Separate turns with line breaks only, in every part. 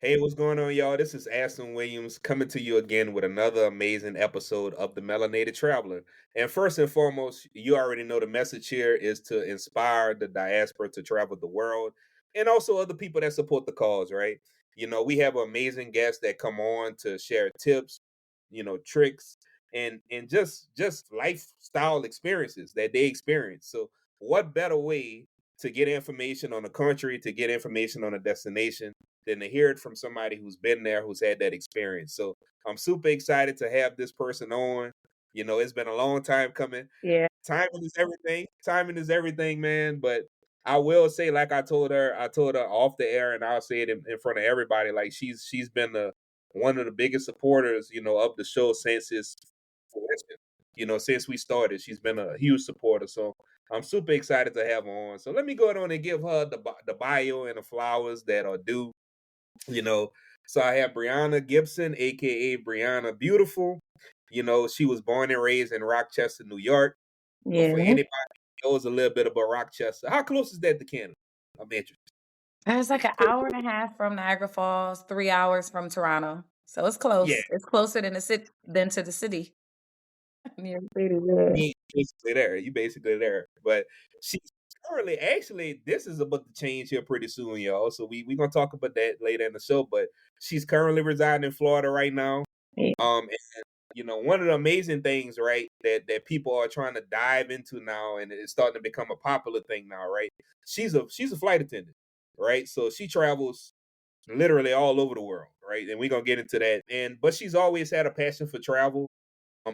Hey, what's going on, y'all? This is Aston Williams coming to you again with another amazing episode of The Melanated Traveler. And first and foremost, you already know the message here is to inspire the diaspora to travel the world and also other people that support the cause, right? We have amazing guests that come on to share tips, tricks and just lifestyle experiences that they experience. So, what better way to get information on a country, to get information on a destination than to hear it from somebody who's been there, who's had that experience. So I'm super excited to have this person on. It's been a long time coming.
Yeah.
Timing is everything. Timing is everything, man. But I will say, like I told her off the air, and I'll say it in front of everybody. Like she's been one of the biggest supporters, of the show since its fruition. Since we started, she's been a huge supporter. So I'm super excited to have her on. So let me go on and give her the bio and the flowers that are due you know. So I have Breana Gibson, aka Breanabeautiful. She was born and raised in Rochester, New York. For
Yeah.
anybody who knows a little bit about Rochester, how close is that to Canada? I'm interested.
It's like an hour and a half from Niagara Falls, 3 hours from Toronto. So it's
Yeah,
close. It's closer than to the city. Near the city, yeah.
you basically there. You basically there. But she's currently actually this is about to change here pretty soon, y'all. So we gonna talk about that later in the show. But she's currently residing in Florida right now.
Yeah.
One of the amazing things, right, that people are trying to dive into now, and it's starting to become a popular thing now, right? She's a flight attendant, right? So she travels literally all over the world, right? And we're gonna get into that. But she's always had a passion for travel.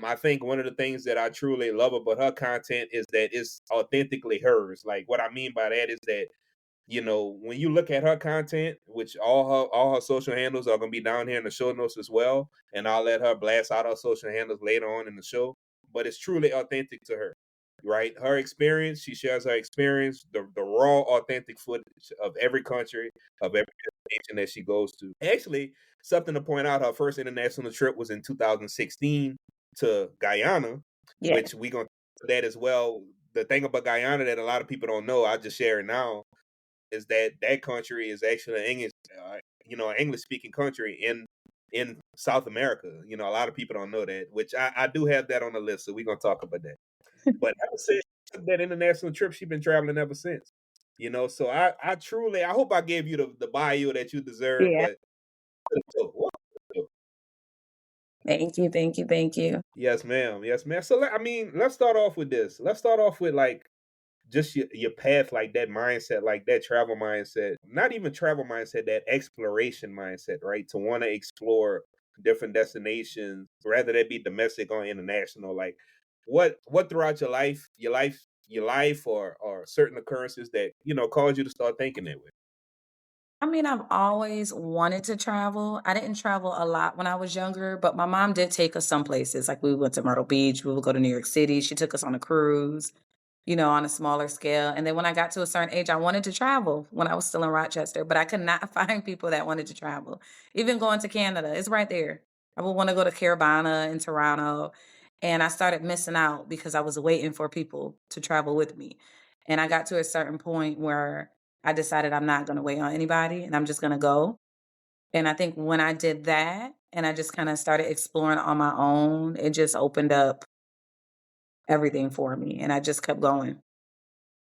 I think one of the things that I truly love about her content is that it's authentically hers. Like what I mean by that is that when you look at her content, which all her social handles are gonna be down here in the show notes as well, and I'll let her blast out her social handles later on in the show. But it's truly authentic to her, right? Her experience, she shares her experience, the raw, authentic footage of every country, of every destination that she goes to. Actually, something to point out: her first international trip was in 2016 to Guyana,
Yeah.
which we gonna that as well. The thing about Guyana that a lot of people don't know, I just share it now is that country is actually an English speaking country in South America. A lot of people don't know that, which I do have that on the list, so we're gonna talk about that. But ever since she took that international trip, she's been traveling ever since. So I truly I hope I gave you the bio that you deserve,
Yeah.
but
Thank you, thank you, thank you.
yes, ma'am, yes, ma'am. So I mean, let's start off with this. Let's start off with like just your path, like that mindset, like that travel mindset, not even travel mindset, that exploration mindset, right? To want to explore different destinations, rather that be domestic or international. Like what throughout your life or certain occurrences that, caused you to start thinking that way.
I mean, I've always wanted to travel. I didn't travel a lot when I was younger, but my mom did take us some places. Like we went to Myrtle Beach, we would go to New York City. She took us on a cruise, on a smaller scale. And then when I got to a certain age, I wanted to travel when I was still in Rochester, but I could not find people that wanted to travel. Even going to Canada, it's right there. I would want to go to Carribean in Toronto. And I started missing out because I was waiting for people to travel with me. And I got to a certain point where I decided I'm not going to wait on anybody and I'm just going to go. And I think when I did that and I just kind of started exploring on my own, it just opened up everything for me. And I just kept going.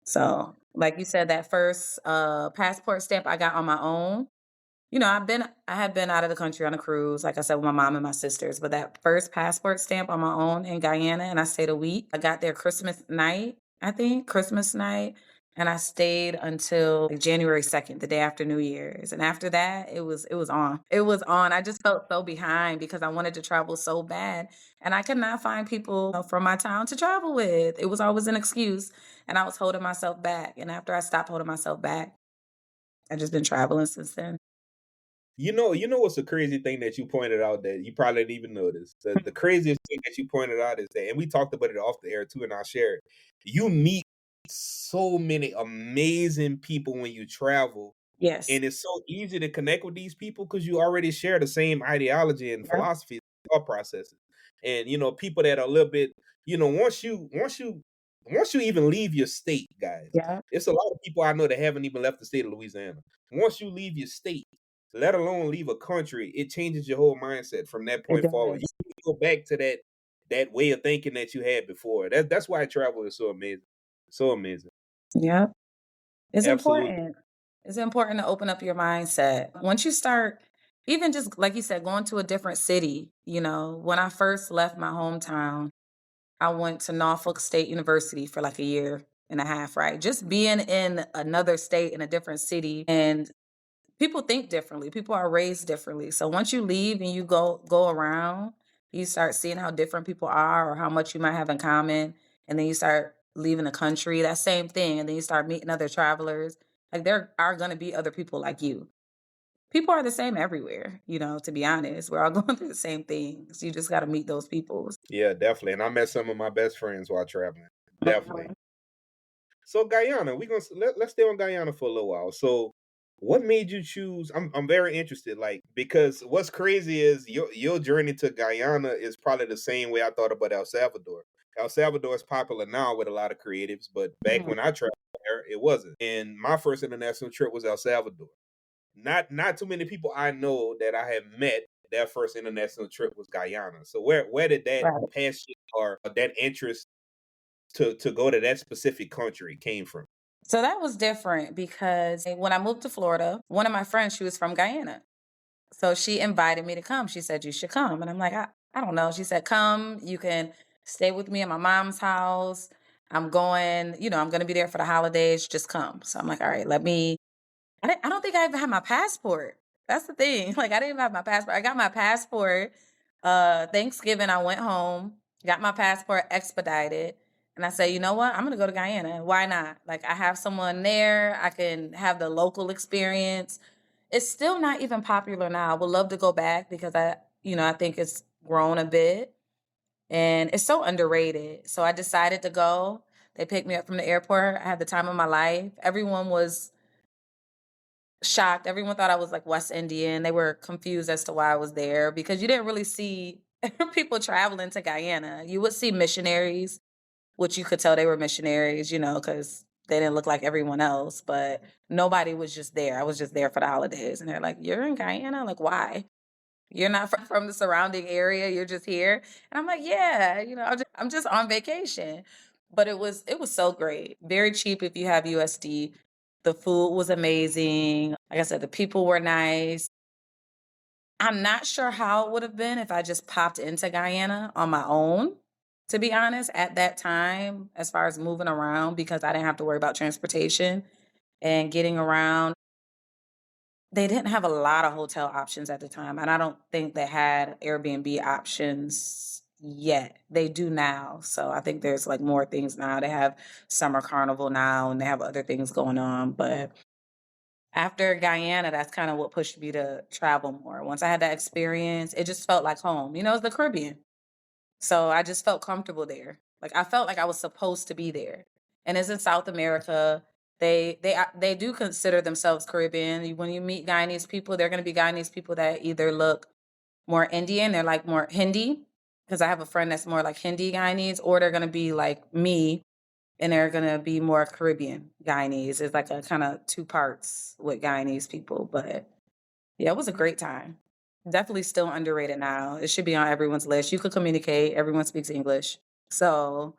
So, like you said, that first passport stamp I got on my own. I had been out of the country on a cruise, like I said, with my mom and my sisters. But that first passport stamp on my own in Guyana, and I stayed a week. I got there Christmas night, I think, Christmas night. And I stayed until like January 2nd, the day after New Year's. And after that, it was on. It was on. I just felt so behind because I wanted to travel so bad. And I could not find people from my town to travel with. It was always an excuse. And I was holding myself back. And after I stopped holding myself back, I've just been traveling since then.
You know what's the crazy thing that you pointed out that you probably didn't even notice? The craziest thing that you pointed out is that, and we talked about it off the air too, and I'll share it. You meet so many amazing people when you travel,
Yes.
and it's so easy to connect with these people because you already share the same ideology and
Yeah.
philosophy, thought processes. And people that are a little bit, once you even leave your state, guys,
Yeah.
it's a lot of people I know that haven't even left the state of Louisiana. Once you leave your state, let alone leave a country, it changes your whole mindset from that
It
point forward. You
does.
can go back to that way of thinking that you had before. That's why travel is so amazing. So amazing.
Yep. It's
Absolutely.
important. It's important to open up your mindset. Once you start, even just like you said, going to a different city, when I first left my hometown, I went to Norfolk State University for like a year and a half, right? Just being in another state in a different city, and people think differently. People are raised differently. So once you leave and you go around, you start seeing how different people are or how much you might have in common. And then you start leaving the country, that same thing. And then you start meeting other travelers. Like there are gonna be other people like you. People are the same everywhere, to be honest. We're all going through the same things. You just gotta meet those people.
Yeah, definitely. And I met some of my best friends while traveling. Definitely.
Mhm.
So Guyana, let's stay on Guyana for a little while. So what made you choose? I'm very interested, like, because what's crazy is your journey to Guyana is probably the same way I thought about El Salvador. El Salvador is popular now with a lot of creatives, but back
Mhm.
when I traveled there, it wasn't. And my first international trip was El Salvador. Not too many people I know that I have met. Their first international trip was Guyana. So where did that
Right.
passion or that interest to go to that specific country came from?
So that was different because when I moved to Florida, one of my friends, she was from Guyana. So she invited me to come. She said, "You should come." And I'm like, I don't know. She said, "Come, you can stay with me at my mom's house. I'm going to be there for the holidays. Just come." So I'm like, "All right, I don't think I even had my passport. That's the thing. Like, I didn't even have my passport. I got my passport. Thanksgiving, I went home, got my passport expedited. And I said, you know what? I'm going to go to Guyana. Why not? Like, I have someone there. I can have the local experience. It's still not even popular now. I would love to go back because I think it's grown a bit and it's so underrated. So I decided to go. They picked me up from the airport. I had the time of my life. Everyone was shocked. Everyone thought I was like West Indian. They were confused as to why I was there because you didn't really see people traveling to Guyana. You would see missionaries, which you could tell they were missionaries, because they didn't look like everyone else, but nobody was just there. I was just there for the holidays. And they're like, "You're in Guyana? Like, why? You're not from the surrounding area. You're just here." And I'm like, "Yeah, I'm just on vacation." But it was so great. Very cheap if you have USD. The food was amazing. Like I said, the people were nice. I'm not sure how it would have been if I just popped into Guyana on my own, to be honest, at that time, as far as moving around, because I didn't have to worry about transportation and getting around. They didn't have a lot of hotel options at the time, and I don't think they had Airbnb options yet. They do now. So I think there's like more things now. They have Summer Carnival now and they have other things going on. But after Guyana, that's kind of what pushed me to travel more. Once I had that experience, it just felt like home. It's the Caribbean. So I just felt comfortable there. Like I felt like I was supposed to be there. And it's in South America. They do consider themselves Caribbean. When you meet Guyanese people, they're going to be Guyanese people that either look more Indian, they're like more Hindi, because I have a friend that's more like Hindi Guyanese, or they're going to be like me and they're going to be more Caribbean Guyanese. It's like a kind of two parts with Guyanese people, but yeah, it was a great time. Definitely still underrated now. It should be on everyone's list. You could communicate. Everyone speaks English. So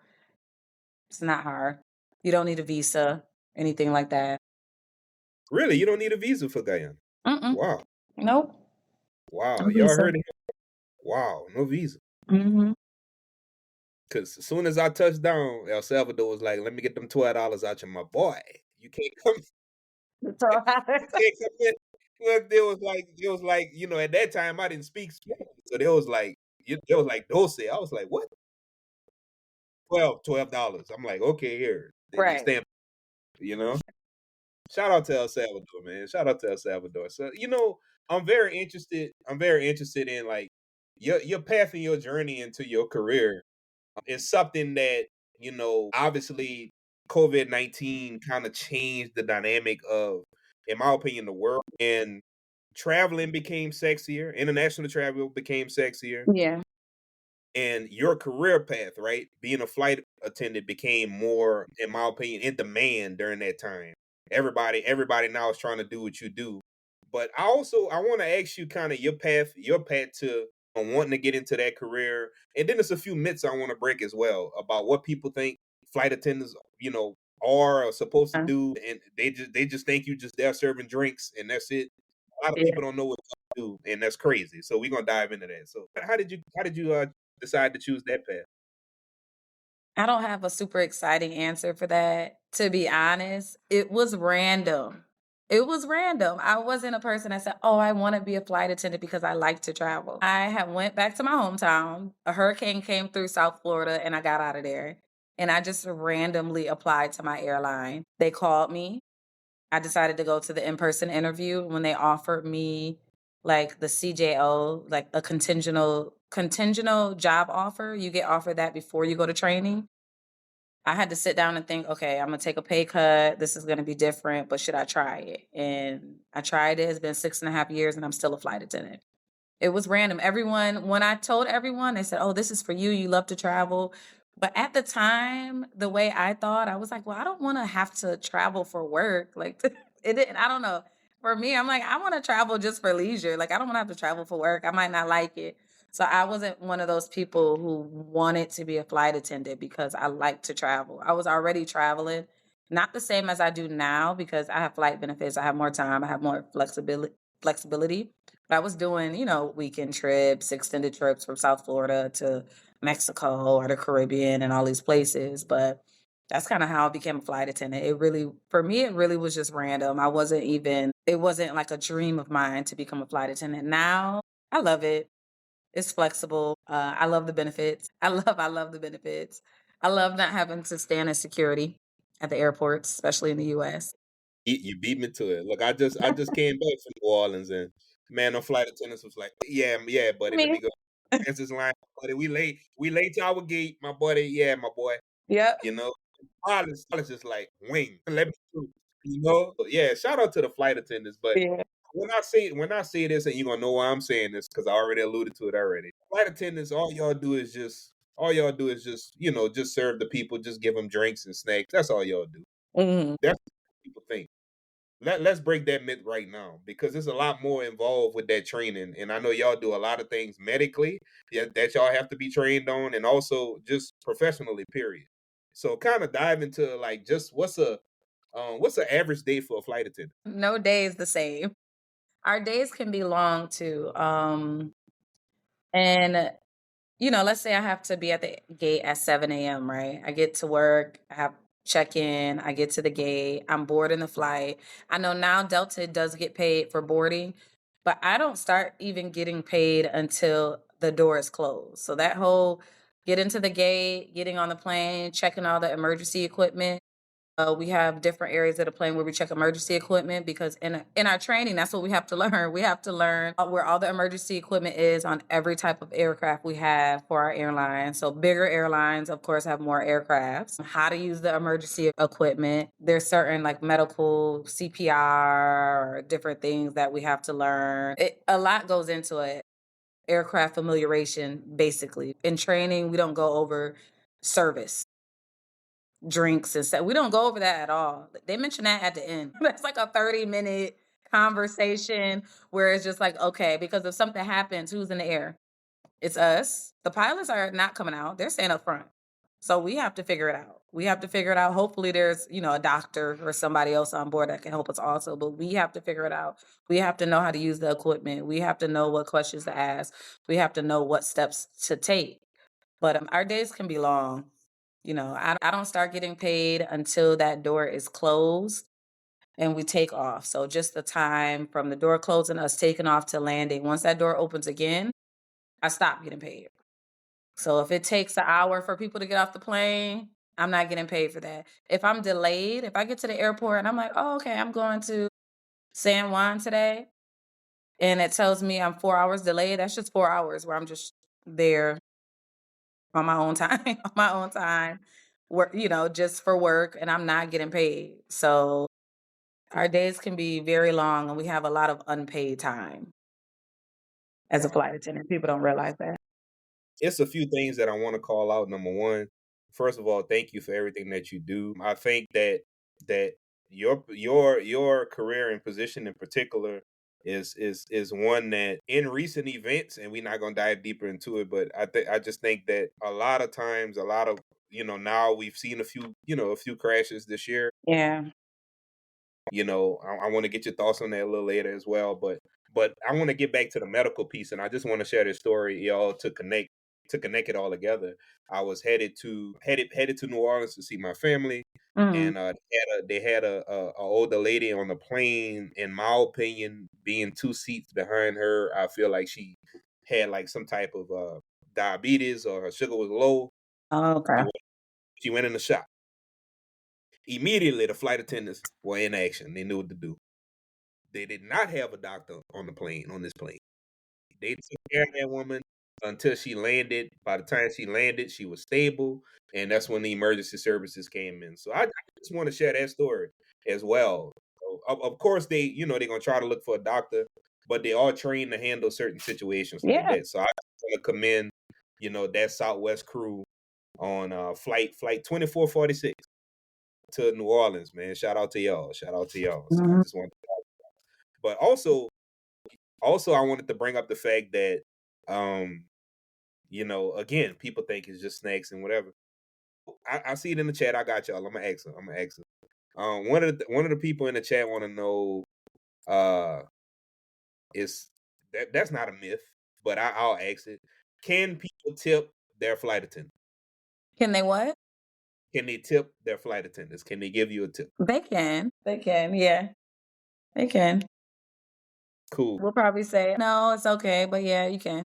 it's not hard. You don't need a visa, anything like that.
Really, you don't need a visa for Guyana?
Mm-mm.
Wow,
Nope.
wow,
No
y'all
visa.
heard it? Wow, no visa.
Mm-hmm.
Because as soon as I touched down, El Salvador was like, "Let me get them $12 out you, my boy. You can't come,
So
you can't come in." Well, it was like, at that time I didn't speak Spanish, so there was like, there was like Dulce. I was like, "What? $12. I'm like, "Okay, here, they
right.
stamp." You know. Shout out to El Salvador, man. Shout out to El Salvador. So, I'm very interested. I'm very interested in like your path and your journey into your career. Is something that, obviously COVID-19 kind of changed the dynamic of, in my opinion, the world. And traveling became sexier. International travel became sexier.
Yeah.
And your career path, right? Being a flight attendant became more, in my opinion, in demand during that time. Everybody now is trying to do what you do. But I want to ask you kind of your path to wanting to get into that career, and then there's a few myths I want to break as well about what people think flight attendants, are or supposed to
Uh,
do, and they just think you just there serving drinks and that's it. A lot of
yeah.
people don't know what to do, and that's crazy. So we're gonna dive into that. So how did you decide to choose that path?
I don't have a super exciting answer for that, to be honest. It was random. It was random. I wasn't a person that said, "Oh, I wanna be a flight attendant because I like to travel." I had went back to my hometown, a hurricane came through South Florida, and I got out of there, and I just randomly applied to my airline. They called me. I decided to go to the in-person interview. When they offered me, like, the CJO, like, a contingent job offer, you get offered that before you go to training. I had to sit down and think, okay, I'm gonna take a pay cut. This is gonna be different, but should I try it? And I tried it. It's been 6.5 years and I'm still a flight attendant. It was random. Everyone, when I told everyone, they said, "Oh, this is for you. You love to travel." But at the time, the way I thought, I was like, "Well, I don't want to have to travel for work." Like it didn't, I don't know. For me, I'm like, I want to travel just for leisure. Like I don't want to have to travel for work. I might not like it. So I wasn't one of those people who wanted to be a flight attendant because I like to travel. I was already traveling, not the same as I do now because I have flight benefits. I have more time. I have more flexibility. But I was doing, weekend trips, extended trips from South Florida to Mexico or the Caribbean and all these places. But that's kind of how I became a flight attendant. For me, it really was just random. It wasn't like a dream of mine to become a flight attendant. Now I love it. It's flexible. I love the benefits. I love the benefits. I love not having to stand in security at the airports, especially in the US.
You beat me to it. Look, I just came back from New Orleans, and man, the flight attendants was like, "Yeah, yeah,
I
buddy, let
mean,
me go. That's this line, buddy. We late. We late to our gate, my buddy. Yeah, my boy.
yep.
You know, Hollis just like wing. Let me through. But yeah, shout out to the flight attendants. But
Yeah.
when I say this, and you're gonna know why I'm saying this because I already alluded to it already. Flight attendants, all y'all do is just serve the people, just give them drinks and snacks. That's all y'all do.
Mhm.
That's what people think. Let's break that myth right now because there's a lot more involved with that training. And I know y'all do a lot of things medically, yeah, that y'all have to be trained on, and also just professionally, period. So kind of dive into like just what's an average day for a flight attendant?
No day is the same. Our days can be long too. And let's say I have to be at the gate at 7 a.m., right? I get to work, I have check in, I get to the gate, I'm boarding the flight. I know now Delta does get paid for boarding, but I don't start even getting paid until the door is closed. So that whole get into the gate, getting on the plane, checking all the emergency equipment. We have different areas of the plane where we check emergency equipment because in our training, that's what we have to learn. We have to learn where all the emergency equipment is on every type of aircraft we have for our airline. So bigger airlines, of course, have more aircrafts. How to use the emergency equipment. There's certain like medical CPR or different things that we have to learn. A lot goes into it. Aircraft familiarization, basically. In training, we don't go over service drinks and stuff. We don't go over that at all. They mention that at the end. That's like a 30-minute conversation where it's just like, okay, because if something happens, who's in the air? It's us. The pilots are not coming out. They're staying up front. So we have to figure it out. We have to figure it out. Hopefully there's, a doctor or somebody else on board that can help us also, but we have to figure it out. We have to know how to use the equipment. We have to know what questions to ask. We have to know what steps to take. But our days can be long. I don't start getting paid until that door is closed and we take off. So just the time from the door closing, us taking off to landing. Once that door opens again, I stop getting paid. So if it takes an hour for people to get off the plane, I'm not getting paid for that. If I'm delayed, if I get to the airport and I'm like, oh, okay, I'm going to San Juan today, and it tells me I'm 4 hours delayed, that's just 4 hours where I'm just there on my own time, on my own time, work, just for work, and I'm not getting paid. So our days can be very long, and we have a lot of unpaid time as a flight attendant. People don't realize that.
It's a few things that I want to call out. Number one, first of all, thank you for everything that you do. I think that your career and position in particular is one that in recent events, and we're not gonna dive deeper into it, but I just think that a lot of times, a lot of now we've seen a few a few crashes this year.
Yeah.
I want to get your thoughts on that a little later as well, but I want to get back to the medical piece, and I just want to share this story, y'all, to connect it all together. I was headed to New Orleans to see my family,
Mhm.
and they had a older lady on the plane. In my opinion, being two seats behind her, I feel like she had like some type of diabetes or her sugar was low.
Oh,
She
okay.
went, she went in the shop. Immediately, the flight attendants were in action. They knew what to do. They did not have a doctor on this plane. They took care of that woman until she landed. By the time she landed, she was stable, and that's when the emergency services came in. So I just want to share that story as well. So, of course, they're gonna try to look for a doctor, but they are trained to handle certain situations like
Yeah.
that. So I want to commend, that Southwest crew on flight 2446 to New Orleans, man. Shout out to y'all. Shout out to y'all. So I
Mhm.
just want, but also I wanted to bring up the fact that um again, people think it's just snakes and whatever. I see it in the chat. I got y'all. I'm gonna ask her. One of the people in the chat want to know uh is that's not a myth, but I'll ask it. Can people tip their flight attendant?
Can they what?
Can they tip their flight attendants? Can they give you a tip?
They can. They can. Yeah, they can.
Cool.
We'll probably say, "No, it's okay," but yeah, you can.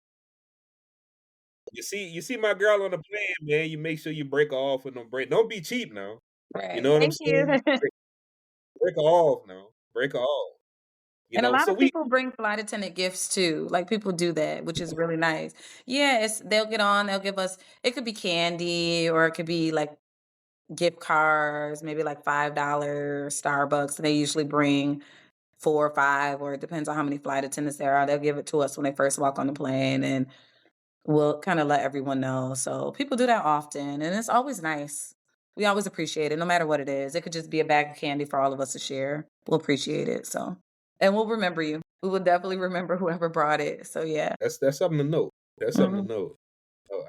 You see my girl on the plane, man. You make sure you break her off with no break. Don't be cheap now. You
Right.
know what I'm
Thank you.
saying? Break her off now. Break her off.
And a lot
So
of
we
people bring flight attendant gifts too. Like people do that, which is really nice. Yeah, they'll get on, they'll give us it could be candy or it could be like gift cards, maybe like $5 Starbucks. They usually bring 4 or 5, or it depends on how many flight attendants there are. They'll give it to us when they first walk on the plane and we'll kind of let everyone know. So people do that often and it's always nice. We always appreciate it, no matter what it is. It could just be a bag of candy for all of us to share. We'll appreciate it. So, and we'll remember you. We will definitely remember whoever brought it. So, yeah.
that's something to note. That's something
Mhm.
to note.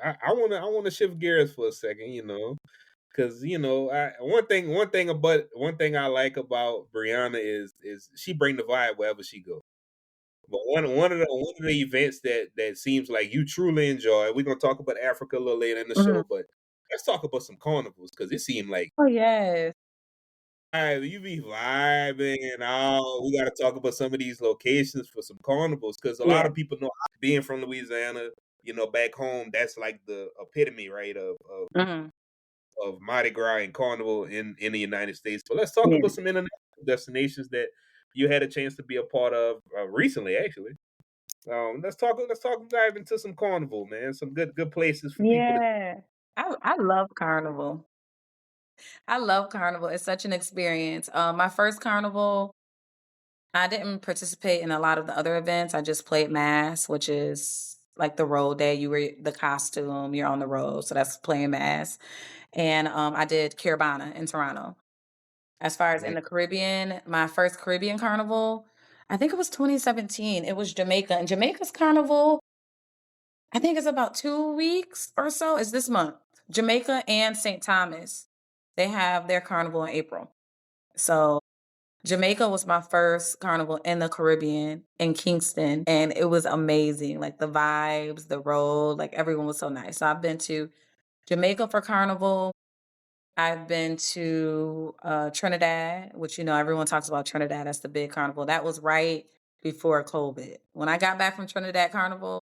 I wanna shift gears for a second, because one thing I like about Breana is she bring the vibe wherever she go. But one of the events that seems like you truly enjoy. We're gonna talk about Africa a little later in the
Mhm.
show, but let's talk about some carnivals because it seemed like
Oh, yes.
you be vibing and all. We got to talk about some of these locations for some carnivals because a lot
Yeah.
of people know being from Louisiana, back home, that's like the epitome, right,
Mhm.
of Mardi Gras and Carnival in the United States. But let's talk
Yeah.
about some international destinations that you had a chance to be a part of recently, actually. Let's talk dive into some Carnival, man. Some good places for people to.
Yeah. I love carnival. I love carnival. It's such an experience. My first carnival, I didn't participate in a lot of the other events. I just played mass, which is like the road day. You wear the costume, you're on the road. So that's playing mass. And I did Caribana in Toronto. As far as in
Mhm.
the Caribbean, my first Caribbean carnival, I think it was 2017. It was Jamaica. And Jamaica's carnival, I think it's about 2 weeks or so. It's this month. Jamaica and St. Thomas, they have their carnival in April. So Jamaica was my first carnival in the Caribbean in Kingston, and it was amazing. Like the vibes, the road, like everyone was so nice. So I've been to Jamaica for carnival. I've been to Trinidad, which everyone talks about Trinidad. That's the big carnival. That was right before COVID. When I got back from Trinidad Carnival,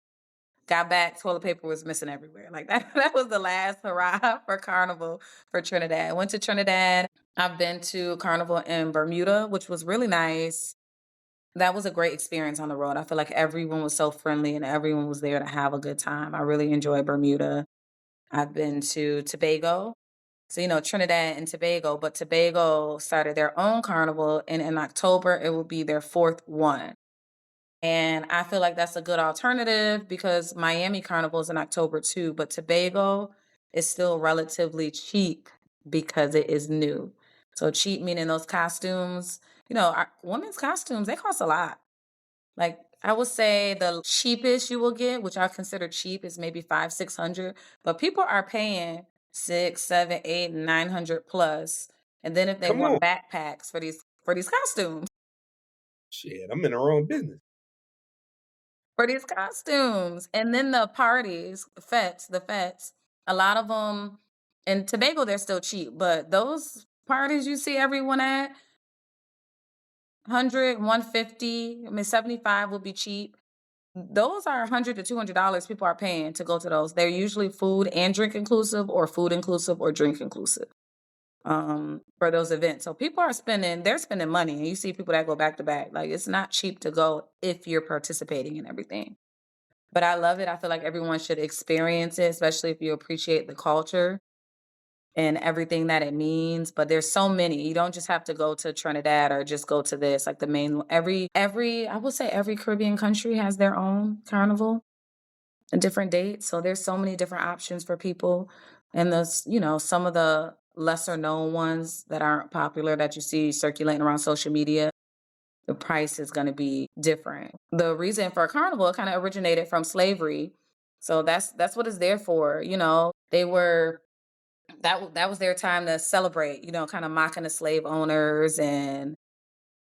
got back, toilet paper was missing everywhere. Like that, that was the last hurrah for carnival for Trinidad. I went to Trinidad. I've been to carnival in Bermuda, which was really nice. That was a great experience on the road. I feel like everyone was so friendly and everyone was there to have a good time. I really enjoyed Bermuda. I've been to Tobago. So, Trinidad and Tobago, but Tobago started their own carnival, and in October, it will be their fourth one. And I feel like that's a good alternative because Miami Carnival is in October too, but Tobago is still relatively cheap because it is new. So cheap meaning those costumes, women's costumes, they cost a lot. Like, I would say the cheapest you will get, which I consider cheap, is maybe 5, 600, but people are paying 6, 7, 8, 900 plus. And then if they
Come on.
want backpacks for these costumes,
Shit, I'm in the wrong business.
for these costumes. And then the parties, the fetes, a lot of them in Tobago they're still cheap, but those parties you see everyone at 100, 150, I mean 75 would be cheap. Those are $100 to $200 people are paying to go to those. They're usually food and drink inclusive, or food inclusive or drink inclusive, for those events. So people are they're spending money, and you see people that go back to back. Like, it's not cheap to go if you're participating in everything. But I love it. I feel like everyone should experience it, especially if you appreciate the culture and everything that it means. But there's so many. You don't just have to go to Trinidad or just go to this. Like the main every I would say every Caribbean country has their own carnival and different dates. So there's so many different options for people. And some of the lesser known ones that aren't popular that you see circulating around social media, the price is going to be different. The reason for a carnival kind of originated from slavery. So that's what it's there for. They were that was their time to celebrate, kind of mocking the slave owners and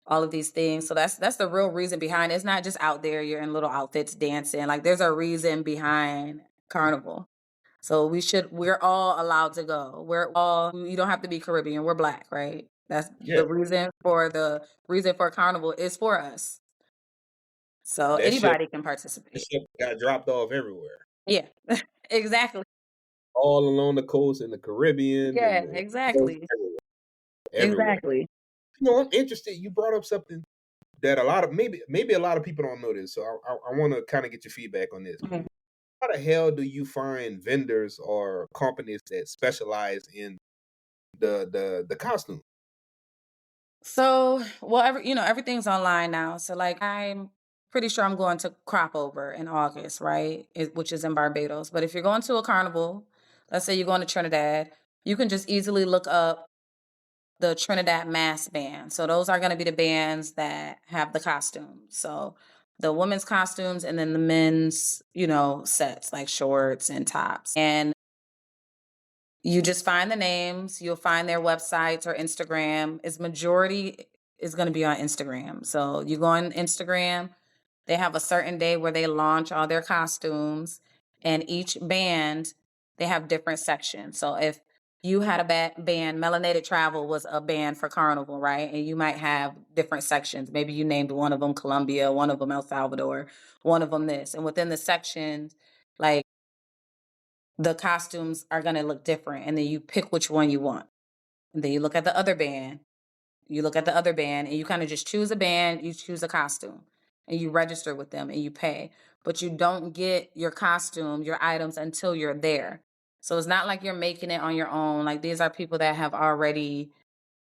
all of these things. So that's the real reason behind it. It's not just out there you're in little outfits dancing. Like, there's a reason behind carnival. So we're all allowed to go. You don't have to be Caribbean. We're black, right? That's
Yeah,
the reason for carnival is for us. So
that shit,
anybody can
that
participate.
shit got dropped off everywhere,
Yeah. Exactly.
all along the coast in the Caribbean and
Yeah,
the
exactly.
everywhere. Everywhere.
Exactly.
I'm interested. You brought up something that a lot of maybe a lot of people don't know this, so I want to kind of get your feedback on this.
Mhm.
How the hell do you find vendors or companies that specialize in the costume?
So, well, everything's online now. So, like, I'm pretty sure I'm going to crop over in August, right? Which is in Barbados. But if you're going to a carnival, let's say you're going to Trinidad, you can just easily look up the Trinidad mass band. So those are going to be the bands that have the costumes. So the women's costumes, and then the men's, sets like shorts and tops. And you just find the names, you'll find their websites or Instagram. Its majority is going to be on Instagram. So you go on Instagram, they have a certain day where they launch all their costumes, and each band, they have different sections. So if you had a band, Melanated Travel was a band for Carnival, right? And you might have different sections. Maybe you named one of them Colombia, one of them El Salvador, one of them this. And within the sections, like, the costumes are going to look different. And then you pick which one you want. And then you look at the other band. You look at the other band, and you kind of just choose a band, you choose a costume, and you register with them and you pay. But you don't get your costume, your items, until you're there. So it's not like you're making it on your own. Like, these are people that have already,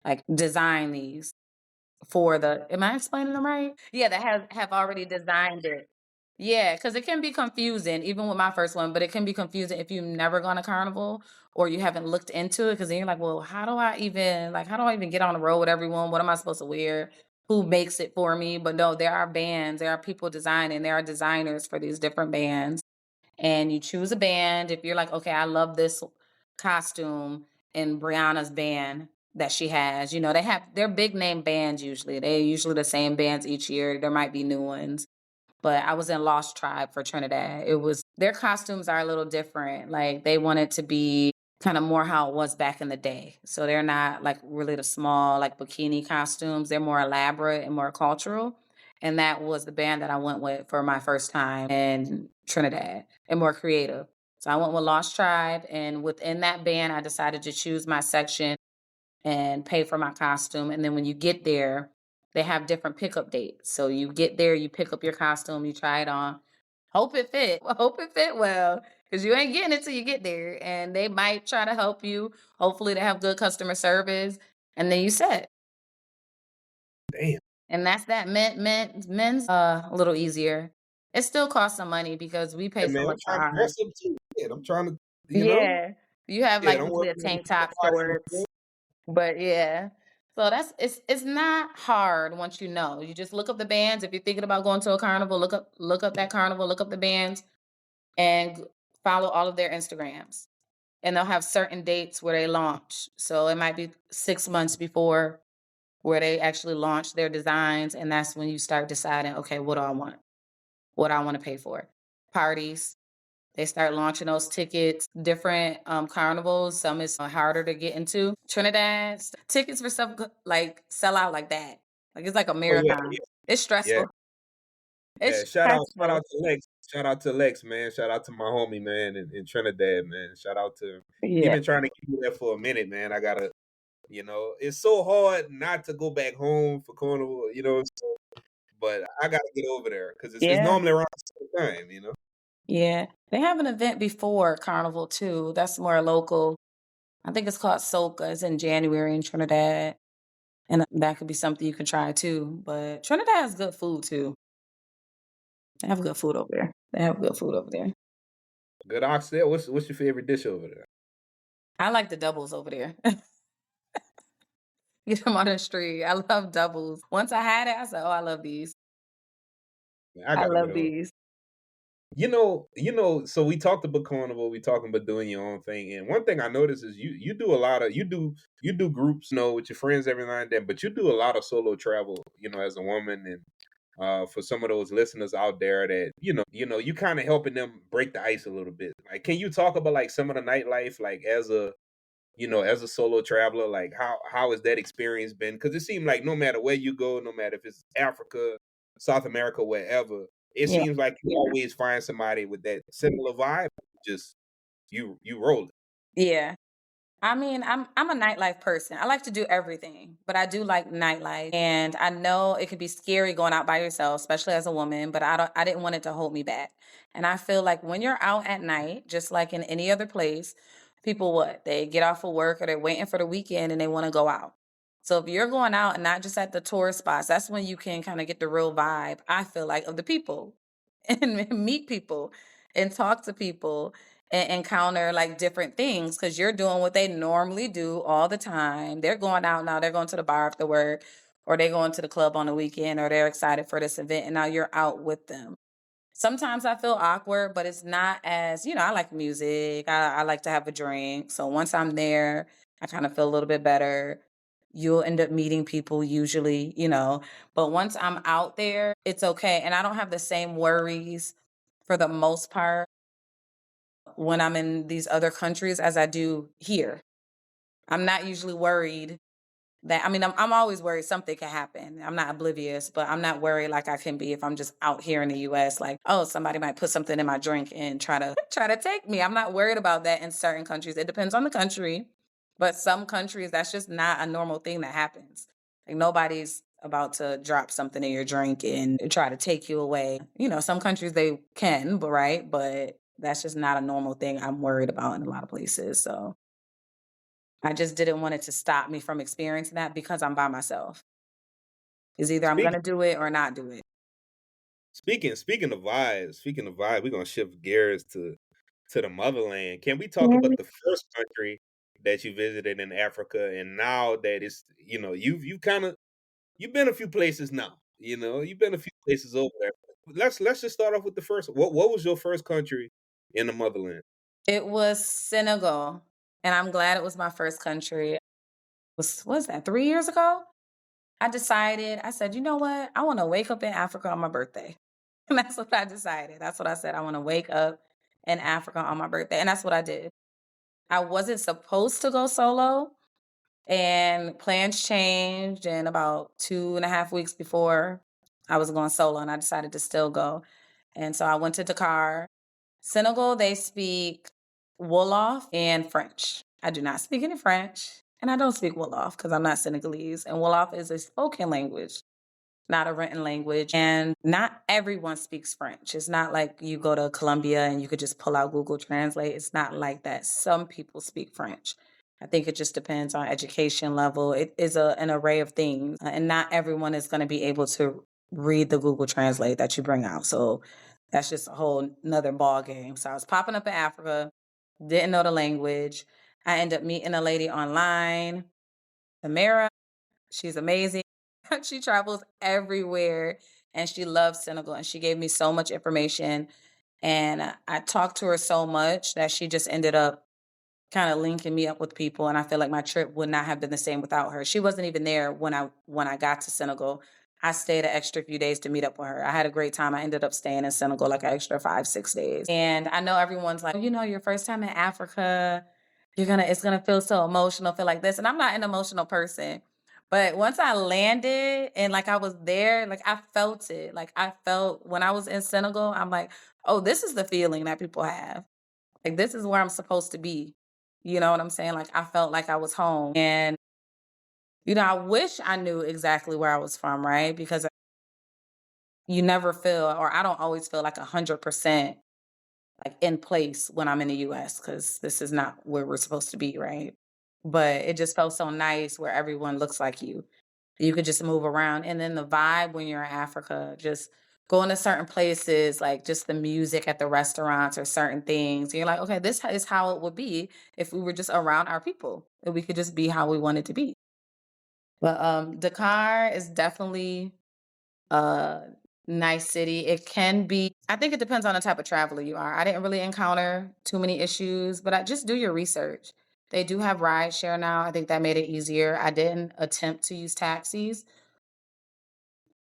like, designed these for the am I explaining them right? Yeah, that have already designed it. Yeah, because it can be confusing, even with my first one, but it can be confusing if you've never gone to carnival or you haven't looked into it. Because then you're like, well, how do I even get on the road with everyone? What am I supposed to wear? Who makes it for me? But no, there are bands, there are people designing, there are designers for these different bands, and you choose a band. If you're like, okay, I love this costume in Breana's band that she has, they're big name bands usually. They're usually the same bands each year. There might be new ones. But I was in Lost Tribe for Trinidad. It was their costumes are a little different. Like, they want it to be kind of more how it was back in the day. So they're not like really the small like bikini costumes. They're more elaborate and more cultural. And that was the band that I went with for my first time in Trinidad, and more creative. So I went with Lost Tribe, and within that band, I decided to choose my section and pay for my costume. And then when you get there, they have different pickup dates. So you get there, you pick up your costume, you try it on, hope it fit, hope it fit well, because you ain't getting it till you get there. And they might try to help you. Hopefully, they have good customer service, and then you set.
Damn.
And that's that. Men's a little easier. It still costs some money because we
Yeah,
pay so
man, I'm
much for
trying to
ours.
dress up too. Yeah, I'm trying to,
Yeah, you have
yeah,
like
don't worry
usually a
about
tank
the
top,
body.
shorts, but yeah. So it's not hard once you know. You just look up the bands. If you're thinking about going to a carnival, look up that carnival, look up the bands, and follow all of their Instagrams. And they'll have certain dates where they launch. So it might be 6 months before where they actually launch their designs, and that's when you start deciding, okay, what do I want? What I want to pay for? Parties. They start launching those tickets. Different carnivals. Some is harder to get into. Trinidad tickets for stuff like sell out like that. Like it's like a
Oh yeah,
marathon. It's
yeah,
stressful.
yeah.
It's
Shout
stressful.
out to Lex. Shout out to Lex, man. Shout out to my homie, man, in Trinidad, man. Shout out to him. He
Yeah.
been trying to keep me there for a minute, man. I gotta, it's so hard not to go back home for carnival, but I gotta get over there because it's
Yeah.
normally around the same time.
Yeah. They have an event before Carnival too. That's more local. I think it's called Soca. It's in January in Trinidad. And that could be something you can try too. But Trinidad has good food too. They have good food over there. They have good food over there.
Good oxtail. What's your favorite dish over there?
I like the doubles over there. Get them on the street. I love doubles. Once I had it, I said, "Oh, I love these.
Man, I
I
gotta get
love
over.
these."
So we talked about carnival, we talking about doing your own thing. And one thing I noticed is you do a lot of you do groups, with your friends every now and then, but you do a lot of solo travel, as a woman. And for some of those listeners out there that, you kind of helping them break the ice a little bit. Like, can you talk about like some of the nightlife, like as a solo traveler, like how has that experience been? Because it seemed like no matter where you go, no matter if it's Africa, South America, wherever, it
Yeah.
seems like you always find somebody with that similar vibe. Just you roll it.
Yeah. I mean, I'm a nightlife person. I like to do everything, but I do like nightlife. And I know it can be scary going out by yourself, especially as a woman, but I didn't want it to hold me back. And I feel like when you're out at night, just like in any other place, people what? They get off of work or they're waiting for the weekend and they want to go out. So if you're going out and not just at the tourist spots, that's when you can kind of get the real vibe, I feel like, of the people and meet people and talk to people and encounter like different things because you're doing what they normally do all the time. They're going out now, they're going to the bar after work, or they're going to the club on the weekend, or they're excited for this event, and now you're out with them. Sometimes I feel awkward, but it's not as, I like music. I like to have a drink. So once I'm there, I kind of feel a little bit better. You'll end up meeting people usually, but once I'm out there, it's okay. And I don't have the same worries for the most part when I'm in these other countries as I do here. I'm not usually worried that I mean, I'm always worried something can happen. I'm not oblivious, but I'm not worried like I can be if I'm just out here in the US, like, oh, somebody might put something in my drink and try to try to take me. I'm not worried about that in certain countries. It depends on the country. But some countries that's just not a normal thing that happens. Like nobody's about to drop something in your drink and try to take you away. Some countries they can, but right, but that's just not a normal thing I'm worried about in a lot of places. So I just didn't want it to stop me from experiencing that because I'm by myself. It's either I'm
Speaking
gonna do it or not do it.
speaking of vibes, we're gonna shift gears to the motherland. Can we talk
Yeah.
about the first country that you visited in Africa, and now that it's you've been a few places now. You've been a few places over there. Let's just start off with the first. What was your first country in the motherland?
It was Senegal, and I'm glad it was my first country. Was that 3 years ago? I said, "You know what? I wanna wake up in Africa on my birthday." And that's what I decided. That's what I said. I wanna wake up in Africa on my birthday, and that's what I did. I wasn't supposed to go solo, and plans changed, and about 2.5 weeks before I was going solo, and I decided to still go. And so I went to Dakar. Senegal, they speak Wolof and French. I do not speak any French, and I don't speak Wolof because I'm not Senegalese. And Wolof is a spoken language, not a written language. And not everyone speaks French. It's not like you go to Colombia and you could just pull out Google Translate. It's not like that. Some people speak French. I think it just depends on education level. It is an array of things, and not everyone is going to be able to read the Google Translate that you bring out. So that's just a whole another ball game. So I was popping up in Africa, didn't know the language. I ended up meeting a lady online, Tamara. She's amazing. She travels everywhere and she loves Senegal and she gave me so much information and I talked to her so much that she just ended up kind of linking me up with people and I feel like my trip would not have been the same without her. She wasn't even there when I got to Senegal. I stayed an extra few days to meet up with her. I had a great time. I ended up staying in Senegal like an extra 5, 6 days. And I know everyone's like, your first time in Africa, it's gonna feel so emotional, feel like this. And I'm not an emotional person. But once I landed and like I was there, like I felt it. Like I felt when I was in Senegal, I'm like, oh, this is the feeling that people have. Like this is where I'm supposed to be. You know what I'm saying? Like I felt like I was home. And, I wish I knew exactly where I was from, right? Because you never feel, or I don't always feel like 100% like in place when I'm in the US because this is not where we're supposed to be, right? But it just felt so nice where everyone looks like you. You could just move around. And then the vibe when you're in Africa, just going to certain places, like just the music at the restaurants or certain things. You're like, okay, this is how it would be if we were just around our people. If we could just be how we wanted to be. But Dakar is definitely a nice city. It can be, I think it depends on the type of traveler you are. I didn't really encounter too many issues, but I just do your research. They do have ride share now. I think that made it easier. I didn't attempt to use taxis.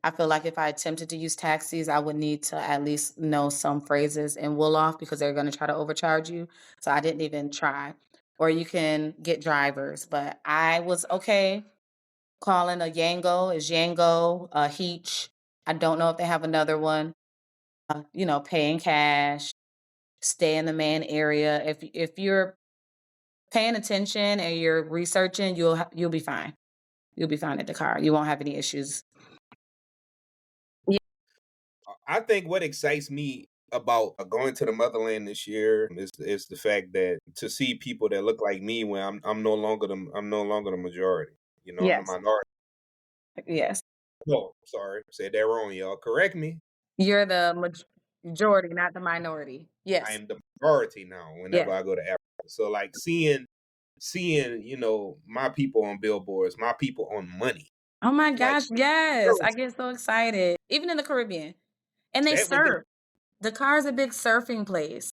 I feel like if I attempted to use taxis, I would need to at least know some phrases in Wolof because they're going to try to overcharge you. So I didn't even try. Or you can get drivers, but I was okay calling a Yango is Yango, a Heech. I don't know if they have another one. Paying cash, stay in the main area. If you're paying attention and you're researching, you'll be fine. You'll be fine at the car. You won't have any issues. Yeah.
I think what excites me about going to the motherland this year is the fact that to see people that look like me when I'm no longer the majority. I'm the
Yes.
minority.
Yes.
No, sorry, said that wrong, y'all. Correct me.
You're the majority, not the minority.
I
Yes.
am the majority now whenever
Yes.
I go to Africa. So like seeing my people on billboards, my people on money,
Oh my
like
gosh, yes. I get so excited. Even in the Caribbean. And they
that would be
surf. The car is a big surfing place.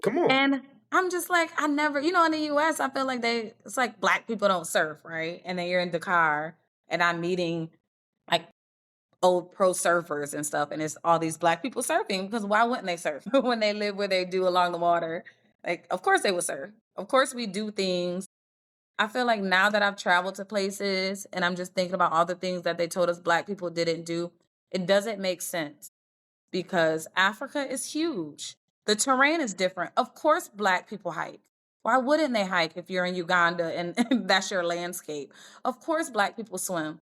come on,
And I'm just like, I never, in the US, I feel like it's like black people don't surf, right? And then you're in Dakar and I'm meeting like old pro surfers and stuff. And it's all these black people surfing because why wouldn't they surf when they live where they do along the water? Like, of course they would surf. Of course we do things. I feel like now that I've traveled to places and I'm just thinking about all the things that they told us black people didn't do, it doesn't make sense because Africa is huge. The terrain is different. Of course, black people hike. Why wouldn't they hike if you're in Uganda and, and that's your landscape? Of course, black people swim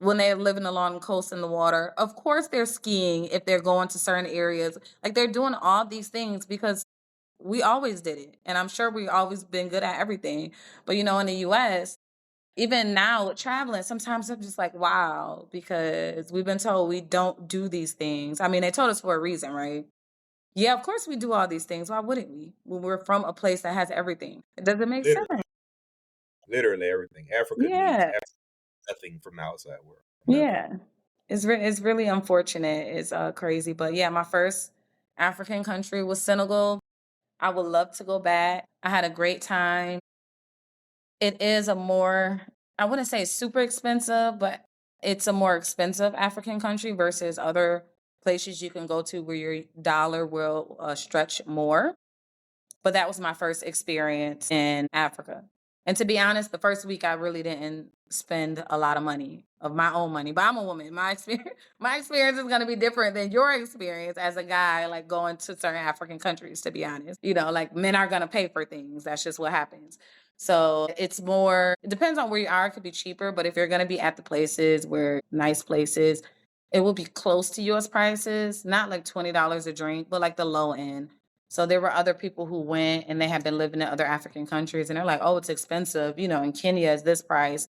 when they're living along the coast in the water. Of course, they're skiing if they're going to certain areas. Like they're doing all these things because we always did it. And I'm sure we've always been good at everything. But in the US, even now with traveling, sometimes I'm just like, wow, because we've been told we don't do these things. I mean, they told us for a reason, right? Yeah, of course we do all these things. Why wouldn't we? When we're from a place that has everything. It doesn't make sense.
literally, literally everything. Africa needs
Yeah.
nothing from the outside world. Nothing.
Yeah. It's really unfortunate. It's crazy. But yeah, my first African country was Senegal. I would love to go back. I had a great time. It is a more, I wouldn't say super expensive, but it's a more expensive African country versus other places you can go to where your dollar will stretch more. But that was my first experience in Africa. And to be honest, the first week I really didn't spend a lot of money of my own money. But I'm a woman. My experience is gonna be different than your experience as a guy, like going to certain African countries, to be honest. Like men are gonna pay for things. That's just what happens. So it's more, it depends on where you are, it could be cheaper, but if you're gonna be at the places where nice places, it will be close to US prices, not like $20 a drink, but like the low end. So there were other people who went and they had been living in other African countries and they're like, oh, it's expensive. In Kenya is this price.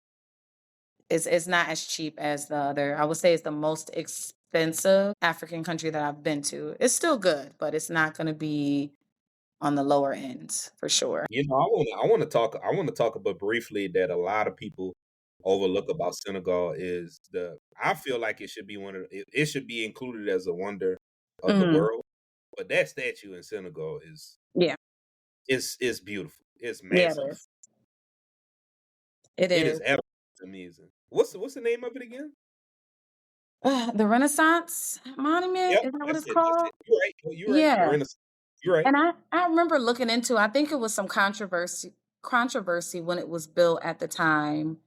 It's not as cheap as the other. I would say it's the most expensive African country that I've been to. It's still good, but it's not gonna be on the lower end for sure.
I want to talk about briefly that a lot of people overlook about Senegal is the I feel like it should be it should be included as a wonder of the
Mhm.
world. But that statue in Senegal
Yeah.
is beautiful. It's
Yeah, it
massive.
is. It
It
is.
is absolutely amazing. What's the name of it again?
The Renaissance Monument,
Yep,
is that what
that's
it's
it. That's
called?
it. You're right. You're right. The
Yeah.
Renaissance. You're right.
And I remember looking into I think it was some controversy when it was built at the time,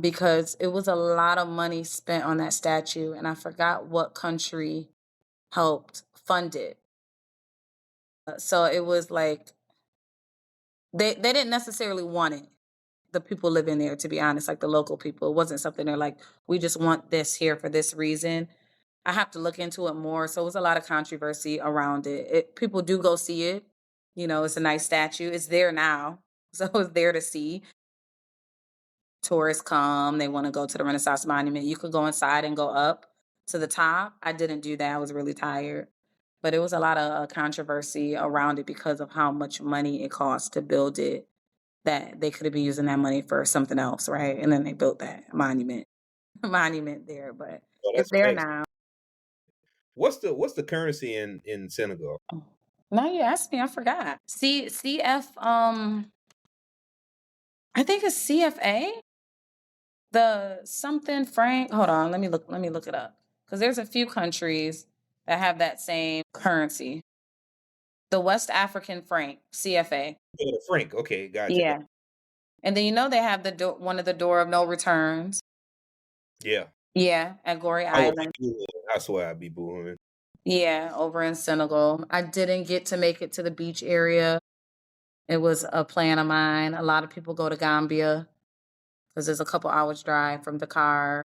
because it was a lot of money spent on that statue, and I forgot what country helped fund it. So it was like they didn't necessarily want it. The people living there, to be honest, like the local people, it wasn't something they're like, we just want this here for this reason. I have to look into it more. So it was a lot of controversy around it. People do go see it. It's a nice statue. It's there now. So it's there to see. Tourists come, they want to go to the Renaissance Monument. You could go inside and go up to the top. I didn't do that. I was really tired. But it was a lot of controversy around it because of how much money it cost to build it, that they could have been using that money for something else, right? And then they built that monument there, but
Oh,
it's
that's
there
facts.
now.
What's the currency in Senegal?
Oh, now you asked me, I forgot. CF, I think it's CFA, the something franc. Hold on, let me look it up. Because there's a few countries that have that same currency. The West African franc, CFA.
Oh, the franc. Okay, gotcha.
Yeah. And then they have one of the door of no returns.
Yeah,
Yeah, at Goree
I would
Island.
be boohooing. I swear I'd be boohooing.
Yeah, over in Senegal. I didn't get to make it to the beach area. It was a plan of mine. A lot of people go to Gambia because there's a couple hours drive from Dakar.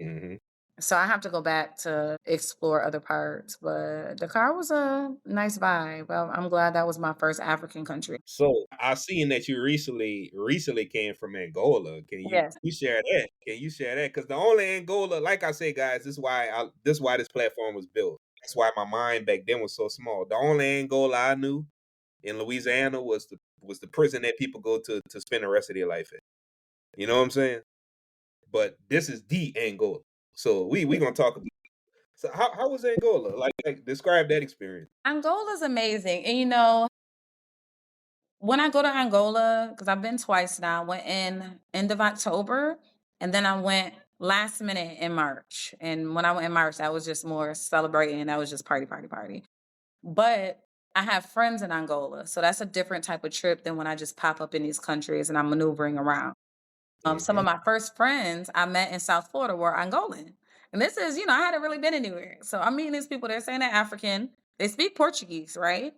Hmm.
So I have to go back to explore other parts. But Dakar was a nice vibe. I'm glad that was my first African country.
So I seen that you recently came from Angola.
Yes.
You share that? Can you share that? Because the only Angola, like I say, guys, this is why this platform was built. That's why my mind back then was so small. The only Angola I knew in Louisiana was the prison that people go to spend the rest of their life in. You know what I'm saying? But this is the Angola. So we gonna talk about. So how was Angola? Like describe that experience.
Angola's amazing. And when I go to Angola, because I've been twice now, I went in end of October, and then I went last minute in March. And when I went in March, that was just more celebrating. That was just party, party, party. But I have friends in Angola, so that's a different type of trip than when I just pop up in these countries and I'm maneuvering around. Some
Hmm.
of my first friends I met in South Florida were Angolan. And this is, I hadn't really been anywhere. So I'm meeting these people, they're saying they're African. They speak Portuguese, right?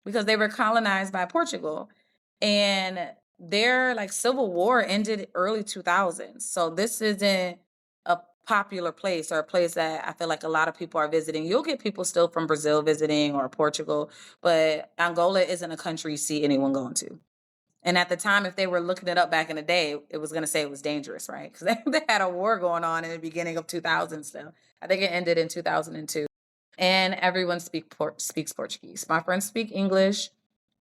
Because they were colonized by Portugal. And their like civil war ended early 2000s. So this isn't a popular place or a place that I feel like a lot of people are visiting. You'll get people still from Brazil visiting or Portugal, but Angola isn't a country you see anyone going to. And at the time, if they were looking it up back in the day, it was going to say it was dangerous, right? Because they had a war going on in the beginning of 2000 still. I think it ended in 2002. And everyone speaks Portuguese. My friends speak English,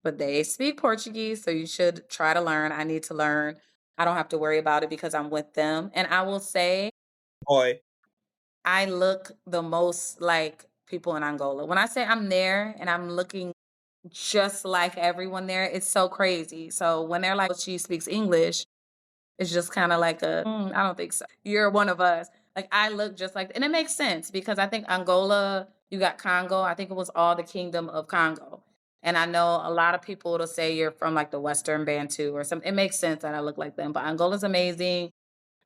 but they speak Portuguese. So you should try to learn. I need to learn. I don't have to worry about it because I'm with them. And I will say,
Boy,
I look the most like people in Angola. When I say I'm there and I'm looking just like everyone there, it's so crazy. So when they're like, "Oh, she speaks English," it's just kind of like I don't think so. You're one of us. Like I look just like, and it makes sense because I think Angola, you got Congo. I think it was all the Kingdom of Congo. And I know a lot of people will say you're from like the Western Bantu or something. It makes sense that I look like them. But Angola's amazing.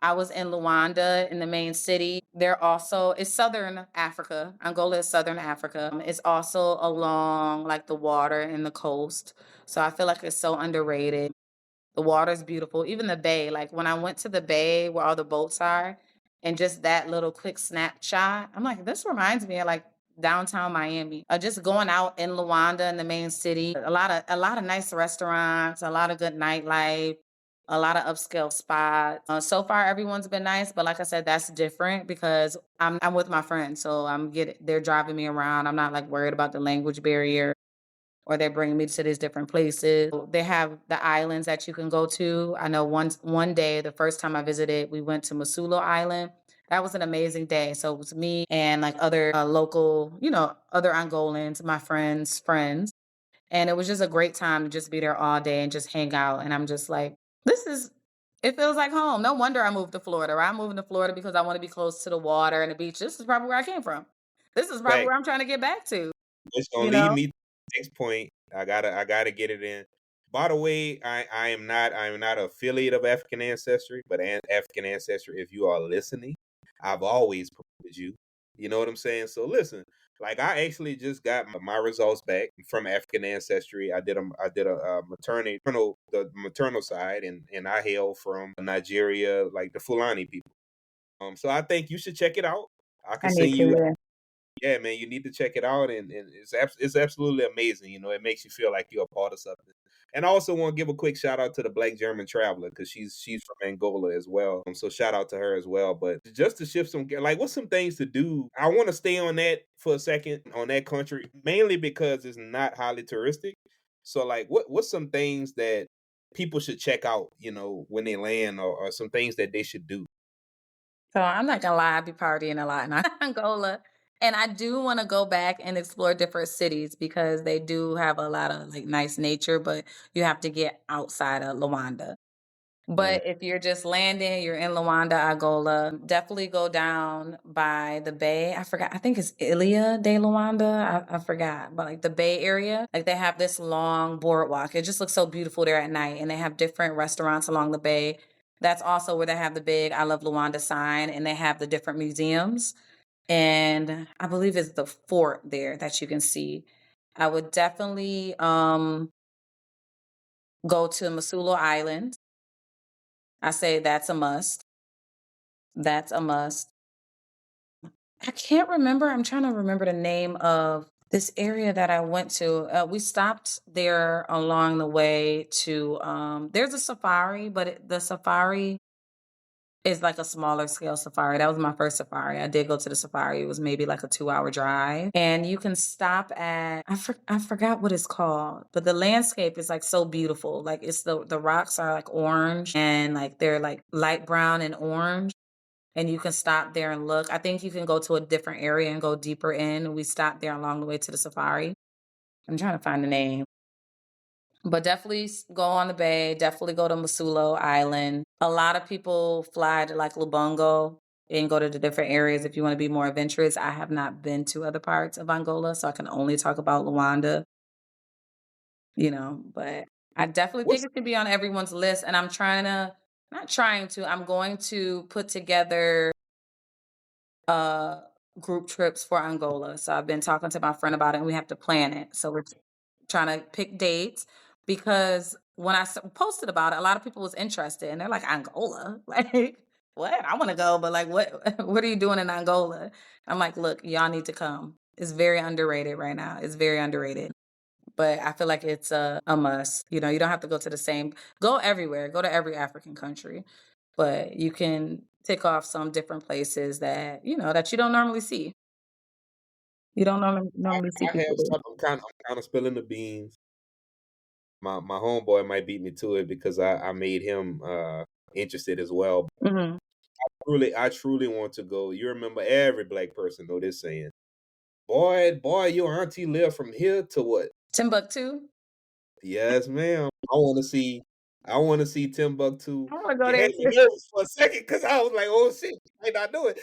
I was in Luanda in the main city. It's Southern Africa. Angola is Southern Africa. It's also along like the water and the coast. So I feel like it's so underrated. The water's beautiful. Even the bay. Like when I went to the bay where all the boats are and just that little quick snapshot, I'm like, this reminds me of like downtown Miami. Just going out in Luanda in the main city. A lot of nice restaurants, a lot of good nightlife, a lot of upscale spots. So far everyone's been nice, but like I said, that's different because I'm with my friends. So they're driving me around. I'm not like worried about the language barrier. or they're bringing me to these different places. They have the islands that you can go to. I know one day, the first time I visited, we went to Masulo Island. That was an amazing day. So it was me and like other local, other Angolans, my friends. And it was just a great time to just be there all day and just hang out. And I'm just like, this is, it feels like home. No wonder I moved to Florida. Or I'm moving to Florida because I want to be close to the water and the beach. This is probably where I came from. This is probably
Fact.
where I'm trying to get back to,
It's gonna
you
lead
know?
me to the next point. I gotta get it in. By the way, I am not an affiliate of African ancestry, but African ancestry, if you are listening, I've always promoted you. You know what I'm saying? So listen, like I actually just got my results back from African ancestry. I did a maternal side, and I hail from Nigeria, like the Fulani people. So I think you should check it out. I
I
can
need
send
to,
you,
yeah.
yeah, man, you need to check it out, and it's absolutely amazing. It makes you feel like you're a part of something. And I also want to give a quick shout out to the Black German Traveler because she's from Angola as well. So shout out to her as well. But just to shift like, what's some things to do? I want to stay on that for a second on that country, mainly because it's not highly touristic. So like, what's some things that people should check out? When they land, or some things that they should do.
So I'm not gonna lie, I be partying a lot in Angola. And I do want to go back and explore different cities because they do have a lot of like nice nature, but you have to get outside of Luanda.
Mhm.
But if you're just landing, you're in Luanda, Angola, definitely go down by the bay. I forgot, I think it's Ilia de Luanda. I forgot, but like the bay area, like they have this long boardwalk. It just looks so beautiful there at night. And they have different restaurants along the bay. That's also where they have the big I Love Luanda sign, and they have the different museums. And I believe it's the fort there that you can see. I would definitely go to Masulo Island. I say that's a must. That's a must. I can't remember. I'm trying to remember the name of this area that I went to. We stopped there along the way to, there's a safari, but the safari is like a smaller scale safari. That was my first safari. I did go to the safari. It was maybe like a 2 hour drive. And you can stop at, I forgot what it's called, but the landscape is like so beautiful. Like it's the rocks are like orange and like they're like light brown and orange, and you can stop there and look. I think you can go to a different area and go deeper in. We stopped there along the way to the safari. I'm trying to find the name. But definitely go on the bay, definitely go to Masulo Island. A lot of people fly to like Lubongo and go to the different areas if you want to be more adventurous. I have not been to other parts of Angola, so I can only talk about Luanda, but I definitely think
What's
it should be on everyone's list. And I'm going to put together uh group trips for Angola. So I've been talking to my friend about it and we have to plan it. So we're trying to pick dates because when I posted about it, a lot of people was interested and they're like, Angola? Like, what? I want to go, but like, what, what are you doing in Angola? I'm like, look, y'all need to come. It's very underrated right now. It's very underrated. But I feel like it's a must. You don't have to go to go everywhere, go to every African country, but you can tick off some different places that you don't normally see. You don't normally see
I have
people there.
some. I'm kind of spilling the beans. My homeboy might beat me to it because I made him interested as well.
Mhm.
I truly want to go. You remember every black person know this saying, boy, your auntie live from here to what?
Timbuktu?
Yes, ma'am. I want to see Timbuktu.
I wanna go
You
there
had me
too.
nervous for a second because I was like, oh shit, I might not do it.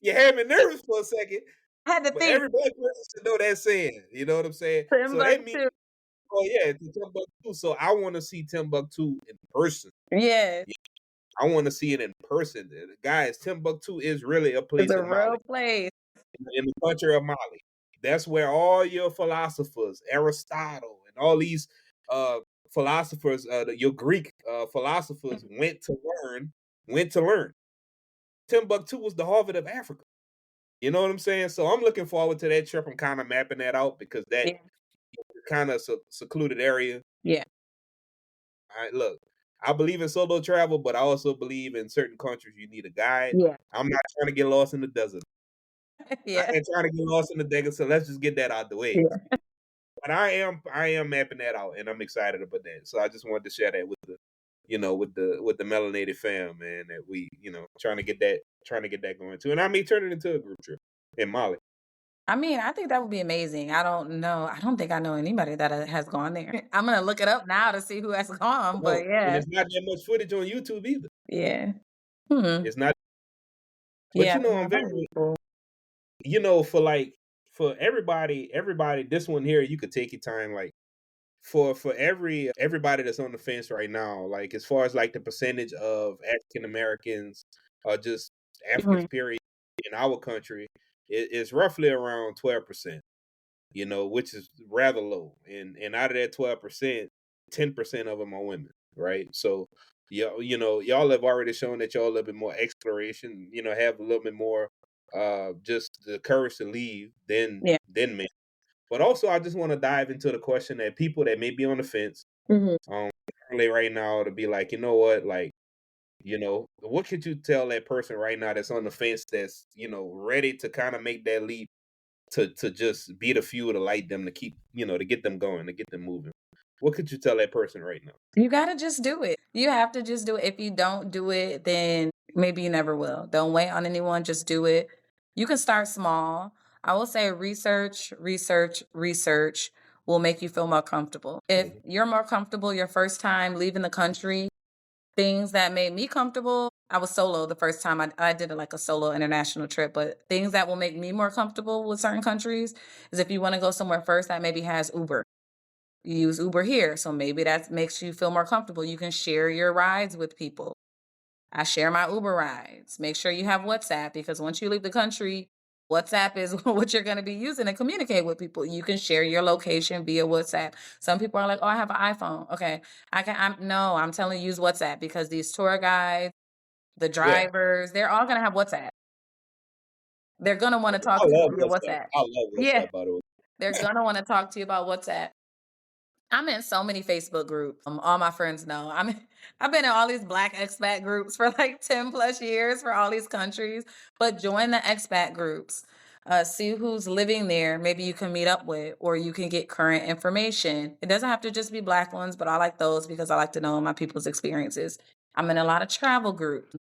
You had me nervous for a second,
I had to
but
think.
every black person should know that saying. You know what I'm saying? So that means,
Timbuktu.
oh yeah, it's Timbuktu. So I want to see Timbuktu in person.
Yes,
Yeah, I want to see it in person. Guys, Timbuktu is really a
it's
place
a
in Mali,
real place.
in the country of Mali. That's where all your philosophers, Aristotle, and all these uh, philosophers, your Greek philosophers, went to learn. Went to learn. Timbuktu was the Harvard of Africa. You know what I'm saying? So I'm looking forward to that trip. I'm kind of mapping that out because that
Yeah,
kind of secluded area.
yeah,
Look, I believe in solo travel, but I also believe in certain countries you need a guide.
yeah,
I'm not trying to get lost in the desert. I
yeah,
ain't trying to get lost in the desert, so let's just get that out the way.
yeah.
but I am mapping that out, and I'm excited about that. So I just wanted to share that with the, with the melanated fam, man. That we, trying to get that going too, and I may turn it into a group trip in Mali.
I mean, I think that would be amazing. I don't know. I don't think I know anybody that has gone there. I'm gonna look it up now to see who has gone.
No,
But
and
yeah,
it's not that much footage on YouTube either.
yeah, hmm,
It's not, but
yeah. No,
I'm
that would be
very,
cool.
for everybody, this one here, you could take your time, like for everybody that's on the fence right now, like as far as like the percentage of African Americans or just Africans
Mhm.
period in our country, it's roughly around 12%, which is rather low. And out of that 12%, 10% of them are women, right? So y'all have already shown that y'all a little bit more exploration, have a little bit more just the courage to leave
Yeah.
than men. But also, I just want to dive into the question that people that may be on the fence,
Mhm.
um, early right now, to be like, you know what, like, what could you tell that person right now that's on the fence, that's ready to kind of make that leap, to just be the fuel to light them, to keep, to get them going, to get them moving. What could you tell that person right now?
You gotta just do it. You have to just do it. If you don't do it, then maybe you never will. Don't wait on anyone, just do it. You can start small. I will say research, research, research will make you feel more comfortable. If
Mhm.
you're more comfortable your first time leaving the country, things that made me comfortable, I was solo the first time I did like a solo international trip, but things that will make me more comfortable with certain countries is if you want to go somewhere first that maybe has Uber. You use Uber here, so maybe that makes you feel more comfortable. You can share your rides with people. I share my Uber rides. Make sure you have WhatsApp because once you leave the country, WhatsApp is what you're going to be using to communicate with people. You can share your location via WhatsApp. Some people are like, "Oh, I have an iPhone." Okay, I'm telling you use WhatsApp because these tour guides, the
Yeah,
drivers, they're all going to have WhatsApp. They're going to want to
I
talk to you
love
via
WhatsApp.
WhatsApp.
I love
Yeah,
WhatsApp, by the way.
they're going to want to talk to you about WhatsApp. I'm in so many Facebook groups. All my friends know. I've been in all these black expat groups for like 10 plus years for all these countries. But join the expat groups. See who's living there. Maybe you can meet up with, or you can get current information. It doesn't have to just be black ones, but I like those because I like to know my people's experiences. I'm in a lot of travel groups.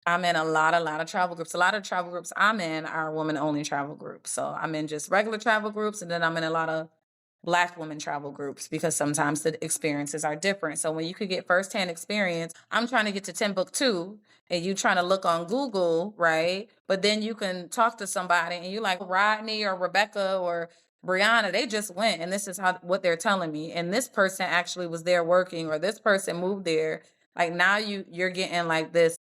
I'm in a lot of travel groups. A lot of travel groups I'm in are women only travel groups. So I'm in just regular travel groups, and then I'm in a lot of Black women travel groups because sometimes the experiences are different. So when you could get firsthand experience, I'm trying to get to Timbuktu and you trying to look on Google, right? But then you can talk to somebody and you like Rodney or Rebecca or Breana, they just went and this is how what they're telling me. And this person actually was there working or this person moved there. Like now you're getting like this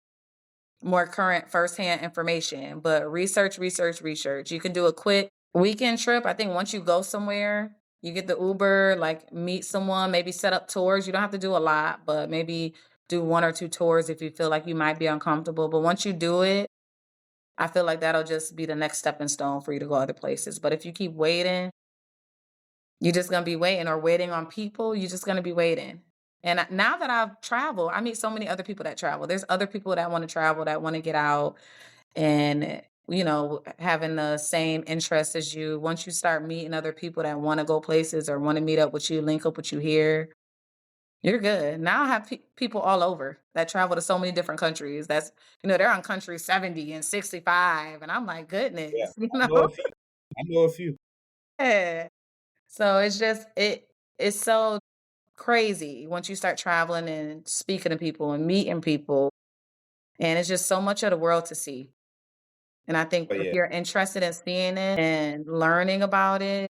more current firsthand information. But research, research, research. You can do a quick weekend trip. I think once you go somewhere, you get the Uber, like meet someone, maybe set up tours. You don't have to do a lot, but maybe do one or two tours if you feel like you might be uncomfortable. But once you do it, I feel like that'll just be the next stepping stone for you to go other places. But if you keep waiting, you're just gonna be waiting or waiting on people, you're just gonna be waiting. And now that I've traveled, I meet so many other people that travel. There's other people that want to travel, that want to get out and having the same interests as you. Once you start meeting other people that want to go places or want to meet up with you, link up with you here, you're good. Now I have people all over that travel to so many different countries. They're on country 70 and 65 and I'm like,
Yeah,
goodness,
I know a few. I know a few.
yeah. So it's so crazy once you start traveling and speaking to people and meeting people and it's just so much of the world to see. And I think
But
if
yeah,
you're interested in seeing it and learning about it,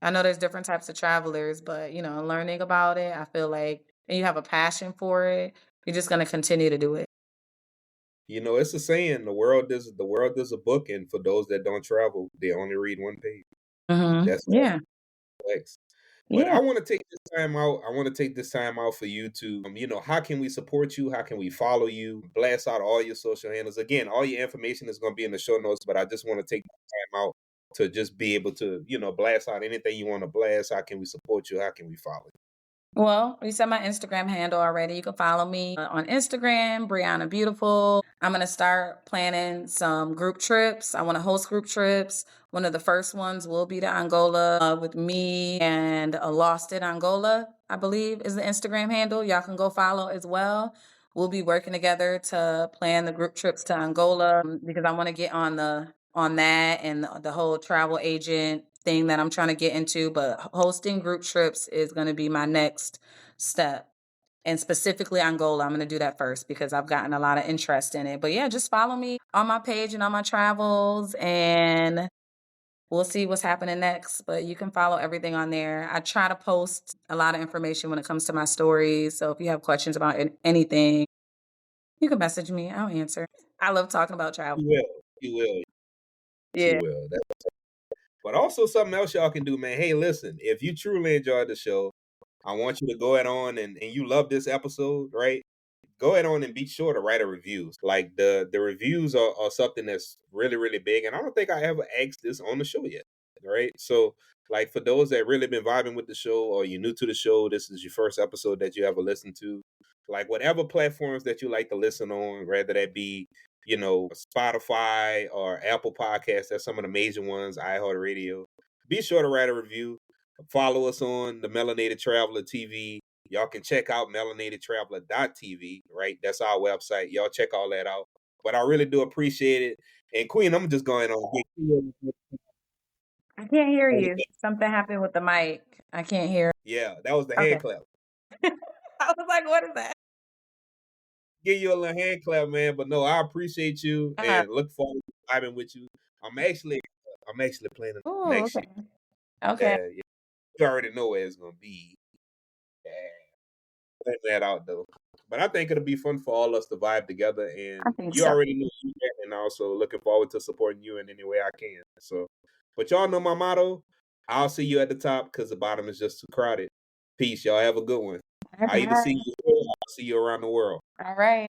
I know there's different types of travelers, but learning about it, I feel like, and you have a passion for it, you're just going to continue to do it.
it's a saying: the world is a book, and for those that don't travel, they only read one page. That's
Yeah.
complex. But
Yeah.
I want to take this time out. I want to take this time out for you to, how can we support you? How can we follow you? Blast out all your social handles. Again, all your information is going to be in the show notes, but I just want to take time out to just be able to, blast out anything you want to blast. How can we support you? How can we follow you?
Well, you said my Instagram handle already. You can follow me on Instagram, Breanabeautiful. I'm going to start planning some group trips. I want to host group trips. One of the first ones will be to Angola with me and Lost in Angola, I believe is the Instagram handle. Y'all can go follow as well. We'll be working together to plan the group trips to Angola because I want to get on that and the whole travel agent thing that I'm trying to get into. But hosting group trips is going to be my next step. And specifically Angola, I'm going to do that first because I've gotten a lot of interest in it. But yeah, just follow me on my page and on my travels, and we'll see what's happening next. But you can follow everything on there. I try to post a lot of information when it comes to my stories. So if you have questions about anything, you can message me. I'll answer. I love talking about travel.
You will. You will. You
Yeah.
will. But also something else y'all can do, man. Hey, listen, if you truly enjoyed the show, I want you to go ahead on and you love this episode, right? Go ahead on and be sure to write a reviews. Like the reviews are something that's really, really big. And I don't think I ever asked this on the show yet. Right. So like for those that really been vibing with the show or you're new to the show, this is your first episode that you ever listened to. Like whatever platforms that you like to listen on, whether that be, Spotify or Apple Podcasts, that's some of the major ones, iHeartRadio. Be sure to write a review. Follow us on the Melanated Traveler TV. Y'all can check out melanatedtraveler.tv, right? That's our website. Y'all check all that out. But I really do appreciate it. And Queen, I'm just going on.
I can't hear you. Something happened with the mic. I can't hear.
Yeah, that was the hand
Okay.
clap.
I was like, what is that?
Give you a little hand clap, man. But no, I appreciate you and look forward to vibing with you. I'm actually, I'm actually planning
Oh,
next
okay.
year.
Okay.
Yeah, you already know where it's gonna be. Yeah, plan that out though. But I think it'll be fun for all us to vibe together.
I
And
think
you
so.
already know that, and also looking forward to supporting you in any way I can. So, but y'all know my motto. I'll see you at the top because the bottom is just too crowded. Peace, y'all. Have a good one.
Bye
I either see
bye.
you or I'll see you around the world.
All right.